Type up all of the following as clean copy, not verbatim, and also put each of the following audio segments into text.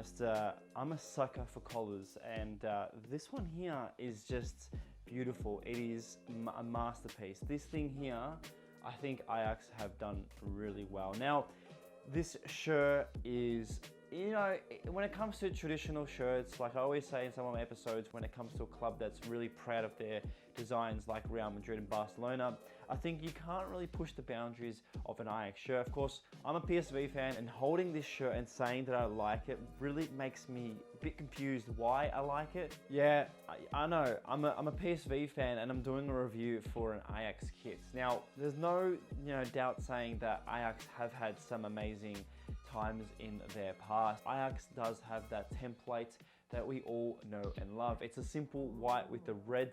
honest, I'm a sucker for collars, and this one here is just beautiful. It is a masterpiece. This thing here, I think Ajax have done really well. Now, this shirt is, you know, when it comes to traditional shirts, like I always say in some of my episodes, when it comes to a club that's really proud of their designs like Real Madrid and Barcelona, I think you can't really push the boundaries of an Ajax shirt. Of course, I'm a PSV fan, and holding this shirt and saying that I like it really makes me a bit confused why I like it. Yeah, I know, I'm a PSV fan, and I'm doing a review for an Ajax kit. Now, there's no doubt saying that Ajax have had some amazing times in their past. Ajax does have that template that we all know and love. It's a simple white with the red,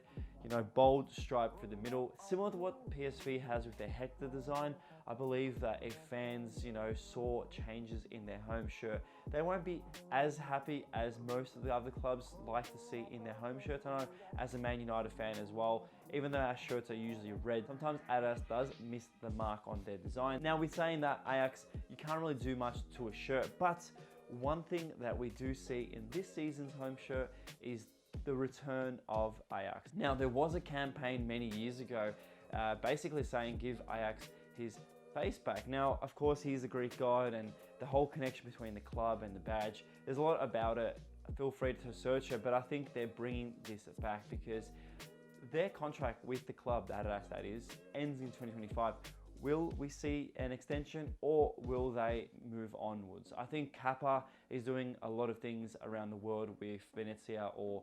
bold stripe through the middle, similar to what PSV has with their Hector design. I believe that if fans, saw changes in their home shirt, they won't be as happy as most of the other clubs like to see in their home shirts. I know, as a Man United fan as well, even though our shirts are usually red, sometimes Adidas does miss the mark on their design. Now, we're saying that Ajax, you can't really do much to a shirt, but one thing that we do see in this season's home shirt is the return of Ajax. Now, there was a campaign many years ago basically saying give Ajax his face back. Now, of course, he's a Greek god, and the whole connection between the club and the badge, there's a lot about it. Feel free to search it, but I think they're bringing this back because their contract with the club, the Adidas that is, ends in 2025. Will we see an extension, or will they move onwards? I think Kappa is doing a lot of things around the world with Venezia, or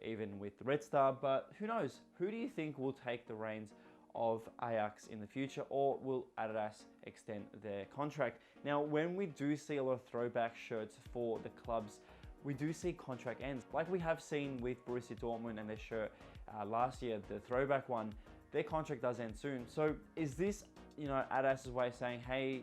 even with the Red Star, but who knows? Who do you think will take the reins of Ajax in the future, or will Adidas extend their contract? Now, when we do see a lot of throwback shirts for the clubs, we do see contract ends, like we have seen with Borussia Dortmund and their shirt last year, the throwback one. Their contract does end soon. So is this, Adidas's way of saying, hey,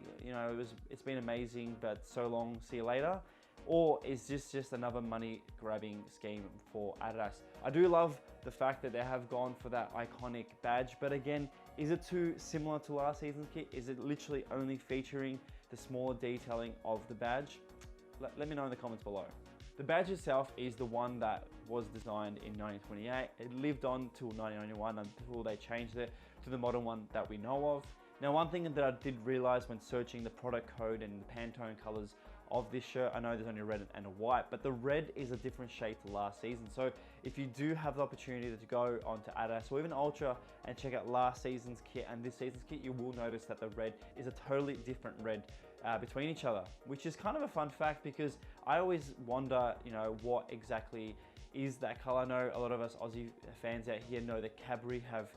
it's been amazing, but so long, see you later? Or is this just another money grabbing scheme for Adidas? I do love the fact that they have gone for that iconic badge, but again, is it too similar to last season's kit? Is it literally only featuring the smaller detailing of the badge? Let me know in the comments below. The badge itself is the one that was designed in 1928. It lived on till 1991 until they changed it to the modern one that we know of. Now, one thing that I did realize when searching the product code and the Pantone colors of this shirt, I know there's only a red and a white, but the red is a different shade to last season. So if you do have the opportunity to go onto Adidas or even Ultra and check out last season's kit and this season's kit, you will notice that the red is a totally different red between each other, which is kind of a fun fact because I always wonder, what exactly is that color. I know a lot of us Aussie fans out here know that Cadbury have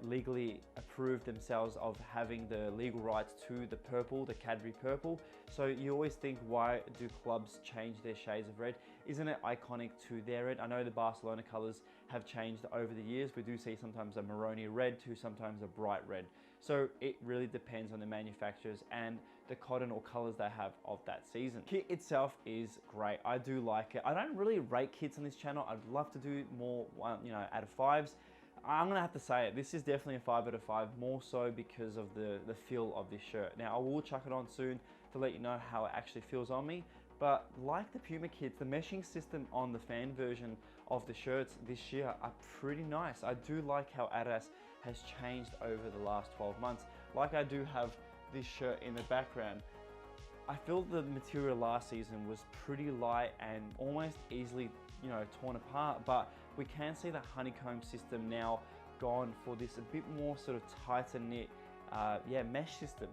legally approved themselves of having the legal rights to the purple, the Cadbury purple. So you always think, why do clubs change their shades of red? Isn't it iconic to their red? I know the Barcelona colors have changed over the years. We do see sometimes a maroni red to sometimes a bright red. So it really depends on the manufacturers and the cotton or colors they have of that season. Kit itself is great. I do like it. I don't really rate kits on this channel. I'd love to do more, out of 5s. I'm gonna have to say it, this is definitely a 5 out of 5, more so because of the feel of this shirt. Now, I will chuck it on soon to let you know how it actually feels on me, but like the Puma kits, the meshing system on the fan version of the shirts this year are pretty nice. I do like how Adidas has changed over the last 12 months. Like, I do have this shirt in the background. I feel the material last season was pretty light and almost easily torn apart, but we can see the honeycomb system now gone for this a bit more sort of tighter knit mesh system.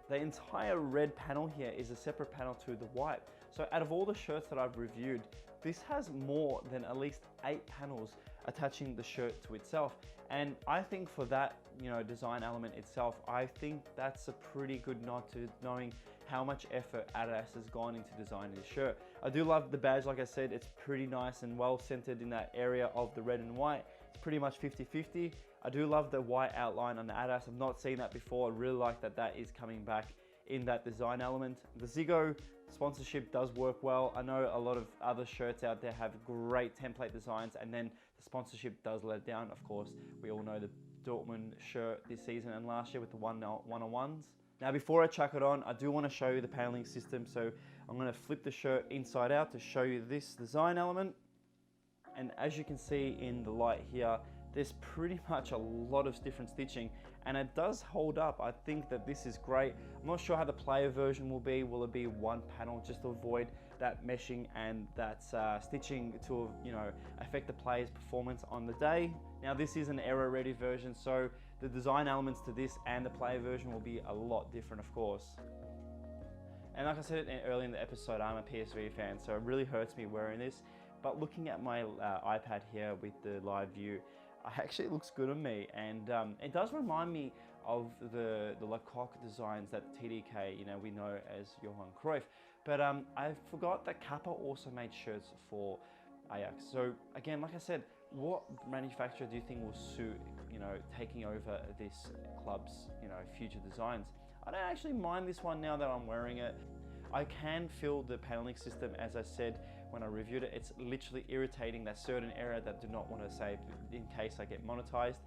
The entire red panel here is a separate panel to the white. So out of all the shirts that I've reviewed, this has more than at least 8 panels attaching the shirt to itself. And I think for that, design element itself, I think that's a pretty good nod to knowing how much effort Adidas has gone into designing this shirt. I do love the badge, like I said, it's pretty nice and well centered in that area of the red and white. It's pretty much 50-50. I do love the white outline on the Adidas. I've not seen that before. I really like that that is coming back in that design element. The Ziggo sponsorship does work well. I know a lot of other shirts out there have great template designs, and then the sponsorship does let down. Of course, we all know the Dortmund shirt this season and last year with the 101s. Now before I chuck it on, I do want to show you the paneling system. So I'm going to flip the shirt inside out to show you this design element. And as you can see in the light here, there's pretty much a lot of different stitching, and it does hold up. I think that this is great. I'm not sure how the player version will be. Will it be one panel just to avoid that meshing and that stitching to, you know, affect the player's performance on the day? Now this is an error ready version, so the design elements to this and the player version will be a lot different, of course. And like I said earlier in the episode, I'm a PSV fan, so it really hurts me wearing this. But looking at my iPad here with the live view, actually it looks good on me, and it does remind me of the Lecoq designs that TDK, you know, we know as Johan Cruyff. But I forgot that Kappa also made shirts for Ajax. So again, like I said, what manufacturer do you think will suit, you know, taking over this club's, you know, future designs? I don't actually mind this one now that I'm wearing it. I can feel the paneling system, as I said when I reviewed it. It's literally irritating, that certain area that I do not want to say in case I get monetized.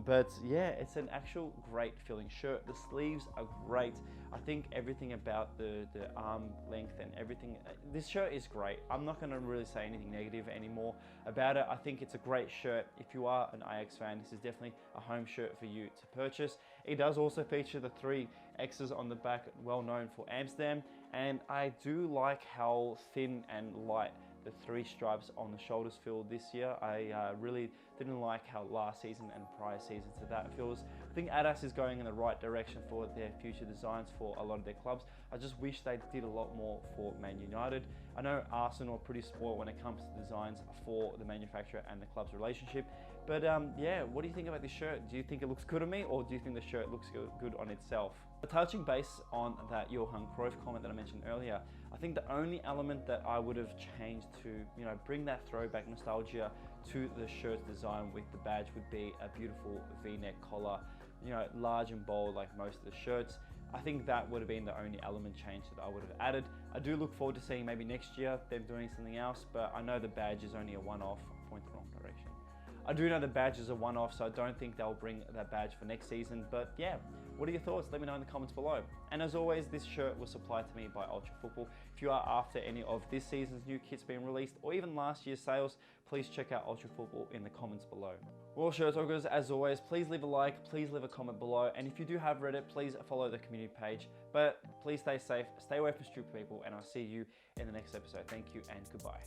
But yeah, it's an actual great feeling shirt. The sleeves are great. I think everything about the arm length and everything, this shirt is great. I'm not going to really say anything negative anymore about it. I think it's a great shirt. If you are an Ajax fan, this is definitely a home shirt for you to purchase. It does also feature the 3 X's on the back, well known for Amsterdam, and I do like how thin and light the 3 stripes on the shoulders feel this year. I really didn't like how last season and prior seasons to that feels. I think Adidas is going in the right direction for their future designs for a lot of their clubs. I just wish they did a lot more for Man United. I know Arsenal are pretty spoiled when it comes to designs for the manufacturer and the club's relationship. But yeah, what do you think about this shirt? Do you think it looks good on me, or do you think the shirt looks good on itself? Touching base on that Johan Cruyff comment that I mentioned earlier, I think the only element that I would have changed to, you know, bring that throwback nostalgia to the shirt's design with the badge would be a beautiful V-neck collar, you know, large and bold like most of the shirts. I think that would have been the only element change that I would have added. I do look forward to seeing maybe next year them doing something else, but I know the badge is only a one-off. Point the wrong direction. I do know the badge is a one-off, so I don't think they'll bring that badge for next season, but yeah, what are your thoughts? Let me know in the comments below. And as always, this shirt was supplied to me by Ultra Football. If you are after any of this season's new kits being released, or even last year's sales, please check out Ultra Football in the comments below. Well, Shirt Talkers, as always, please leave a like, please leave a comment below, and if you do have Reddit, please follow the community page. But please stay safe, stay away from stupid people, and I'll see you in the next episode. Thank you and goodbye.